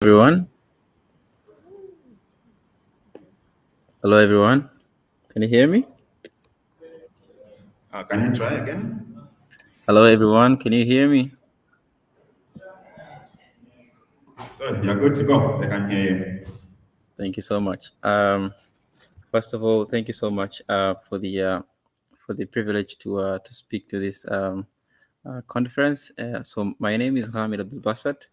Everyone. Hello, everyone. Can you hear me? Can you try again? Hello, everyone. Can you hear me? So you're good to go. I can hear you. Thank you so much. First of all, thank you so much for the privilege to speak to this conference. So my name is Ghaamid Abdulbasat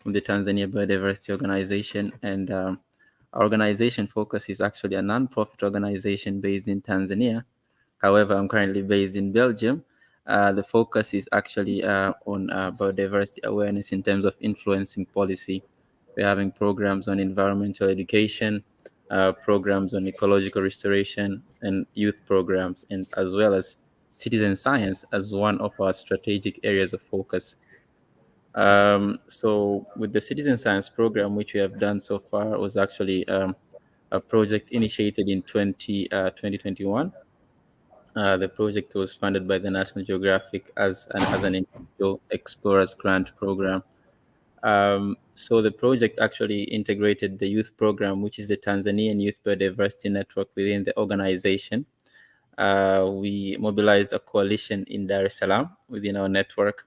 from the Tanzania Biodiversity Organization, and our organization focus is actually a non-profit organization based in Tanzania. However, I'm currently based in Belgium. The focus is actually on biodiversity awareness in terms of influencing policy. We're having programs on environmental education, programs on ecological restoration, and youth programs, and as well as citizen science as one of our strategic areas of focus. So with the citizen science program, which we have done so far, was actually a project initiated in 2021. The project was funded by the National Geographic as an individual explorers grant program. So the project actually integrated the youth program, which is the Tanzanian Youth Biodiversity Network within the organization. We mobilized a coalition in Dar es Salaam within our network,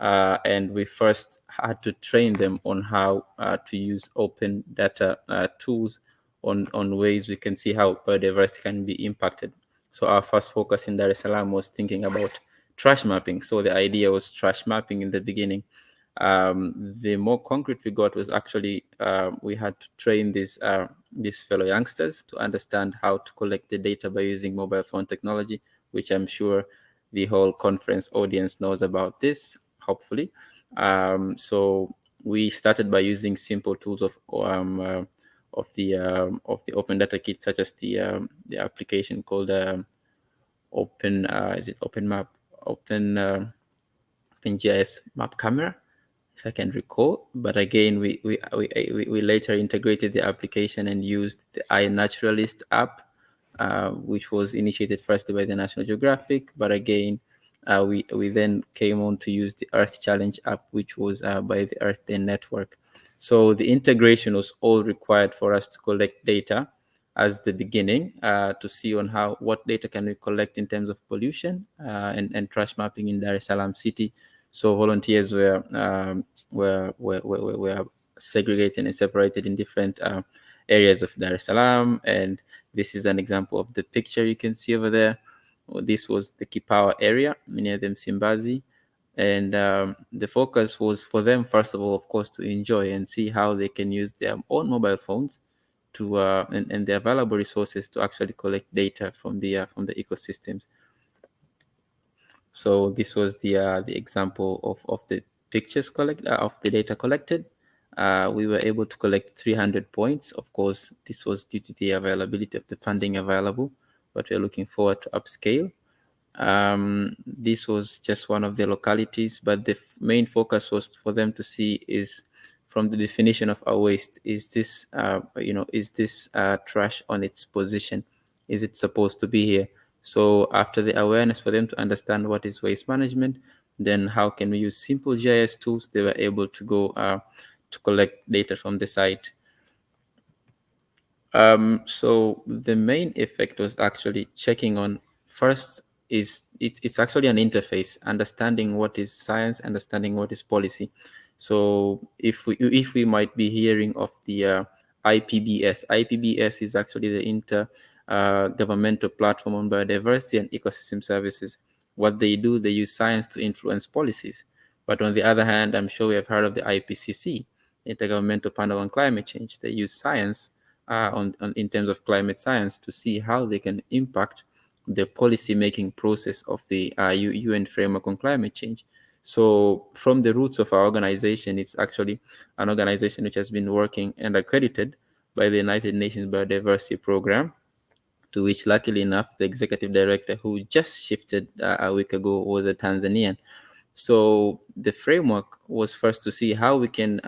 and we first had to train them on how to use open data tools on ways we can see how biodiversity can be impacted. So our first focus in Dar es Salaam was thinking about trash mapping. So the idea was trash mapping in the beginning. The more concrete we got was actually we had to train these fellow youngsters to understand how to collect the data by using mobile phone technology, which I'm sure the whole conference audience knows about this, hopefully. So we started by using simple tools of the open data kit, such as the application called Open is it Open Map Open OpenGIS Map Camera, if I can recall. But again, we later integrated the application and used the iNaturalist app, which was initiated first by the National Geographic. But again, we then came on to use the Earth Challenge app, which was by the Earth Day Network. So the integration was all required for us to collect data as the beginning to see on how what data can we collect in terms of pollution and trash mapping in Dar es Salaam city. So volunteers were segregated and separated in different areas of Dar es Salaam, and this is an example of the picture you can see over there. This was the Kipawa area near the Msimbazi, and the focus was for them, first of all, of course, to enjoy and see how they can use their own mobile phones to and the available resources to actually collect data from the ecosystems. So this was the example of the pictures of the data collected. We were able to collect 300 points. Of course, this was due to the availability of the funding available, but we're looking forward to upscale. This was just one of the localities, but the main focus was for them to see is from the definition of our waste. Is this, is this trash on its position? Is it supposed to be here? So after the awareness for them to understand what is waste management, then how can we use simple GIS tools? They were able to go to collect data from the site. So the main effect was actually checking on first is it's actually an interface, understanding what is science, understanding what is policy. So if we might be hearing of the IPBS is actually the inter governmental platform on biodiversity and ecosystem services. What they do, they use science to influence policies. But on the other hand, I'm sure we have heard of the IPCC, Intergovernmental Panel on Climate Change. They use science in terms of climate science to see how they can impact the policy making process of the UN framework on climate change. So from the roots of our organization, it's actually an organization which has been working and accredited by the United Nations Biodiversity Program, to which luckily enough, the executive director who just shifted a week ago was a Tanzanian. So the framework was first to see how we can,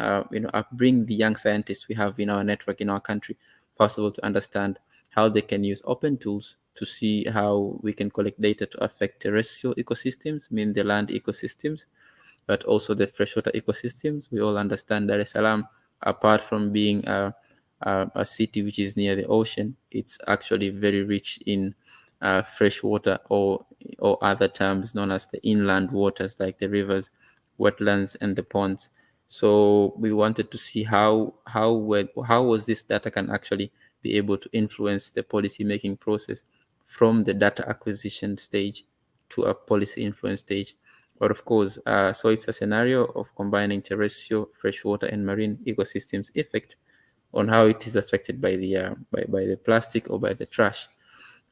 bring the young scientists we have in our network in our country, possible to understand how they can use open tools to see how we can collect data to affect terrestrial ecosystems, mean the land ecosystems, but also the freshwater ecosystems. We all understand Dar es Salaam apart from being a city which is near the ocean, it's actually very rich in fresh water, or other terms known as the inland waters, like the rivers, wetlands, and the ponds. So we wanted to see how was this data can actually be able to influence the policy making process from the data acquisition stage to a policy influence stage. But of course, so it's a scenario of combining terrestrial, freshwater, and marine ecosystems effect on how it is affected by by the plastic or by the trash.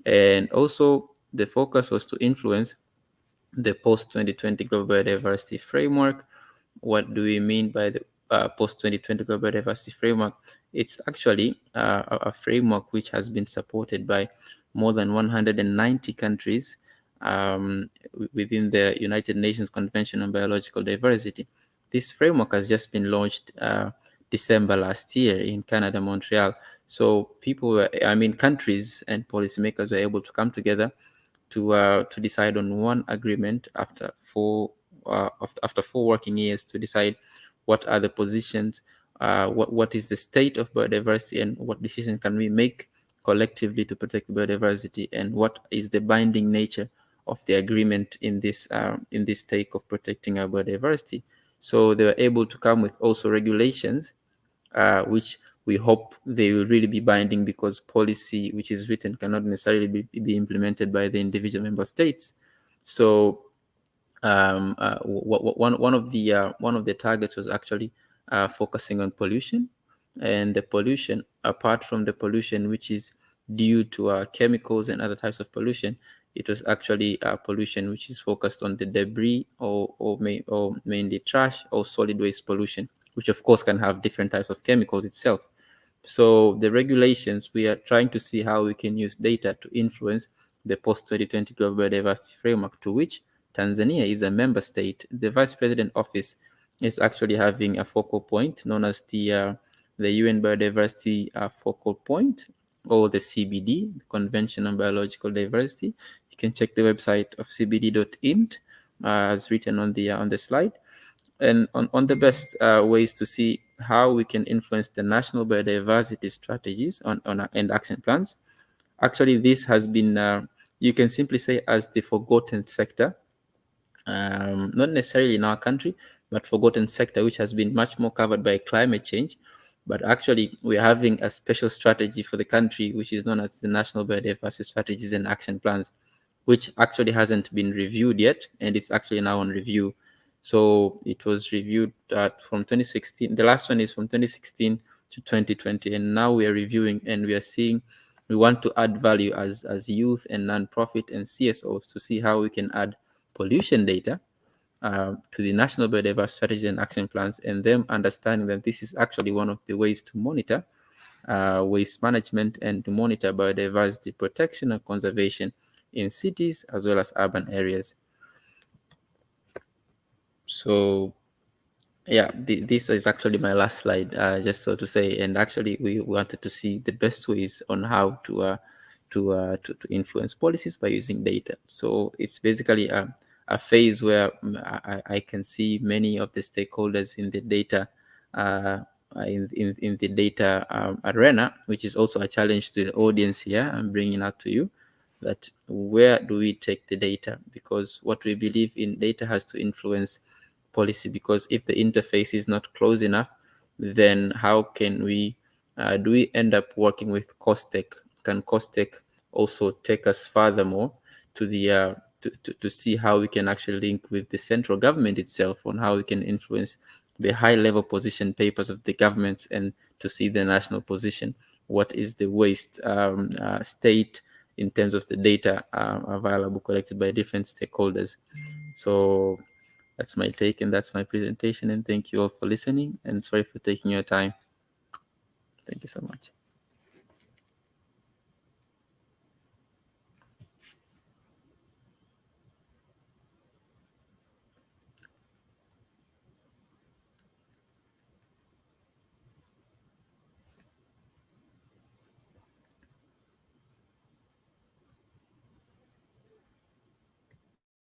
And also, the focus was to influence the post 2020 global biodiversity framework. What do we mean by the post 2020 global biodiversity framework? It's actually a framework which has been supported by more than 190 countries within the United Nations Convention on Biological Diversity. This framework has just been launched December last year in Canada, Montreal. So countries and policymakers were able to come together to decide on one agreement after 4 working years, to decide what are the positions, what is the state of biodiversity, and what decision can we make collectively to protect biodiversity, and what is the binding nature of the agreement in this take of protecting our biodiversity. So they were able to come with also regulations, which we hope they will really be binding, because policy which is written cannot necessarily be implemented by the individual member states. So one of the targets was actually focusing on pollution, and the pollution, apart from the pollution which is due to chemicals and other types of pollution, it was actually pollution which is focused on the debris, or mainly trash or solid waste pollution, which of course can have different types of chemicals itself. So the regulations, we are trying to see how we can use data to influence the post-2020 global biodiversity framework, to which Tanzania is a member state. The Vice President Office is actually having a focal point known as the UN Biodiversity Focal Point, or the CBD, Convention on Biological Diversity. You can check the website of cbd.int, as written on the slide, and on the best ways to see how we can influence the national biodiversity strategies and action plans. Actually, this has been, you can simply say, as the forgotten sector, not necessarily in our country, but forgotten sector, which has been much more covered by climate change. But actually, we're having a special strategy for the country, which is known as the National Biodiversity Strategies and Action Plans, which actually hasn't been reviewed yet, and it's actually now on review. So it was reviewed from 2016. The last one is from 2016 to 2020, and now we are reviewing, and we are seeing we want to add value as youth and nonprofit and CSOs, to see how we can add pollution data to the national biodiversity strategy and action plans, and them understanding that this is actually one of the ways to monitor waste management and to monitor biodiversity protection and conservation in cities as well as urban areas. So yeah, this is actually my last slide, just so to say. And actually, we wanted to see the best ways on how to influence policies by using data. So it's basically a phase where I can see many of the stakeholders in the data, in the data arena, which is also a challenge to the audience here. I'm bringing out to you that where do we take the data? Because what we believe in, data has to influence policy, because if the interface is not close enough, then how can we do we end up working with COSTECH? Can COSTECH also take us furthermore to the to see how we can actually link with the central government itself on how we can influence the high level position papers of the governments, and to see the national position, what is the waste state in terms of the data available collected by different stakeholders. So that's my take, and that's my presentation, and thank you all for listening, and sorry for taking your time. Thank you so much.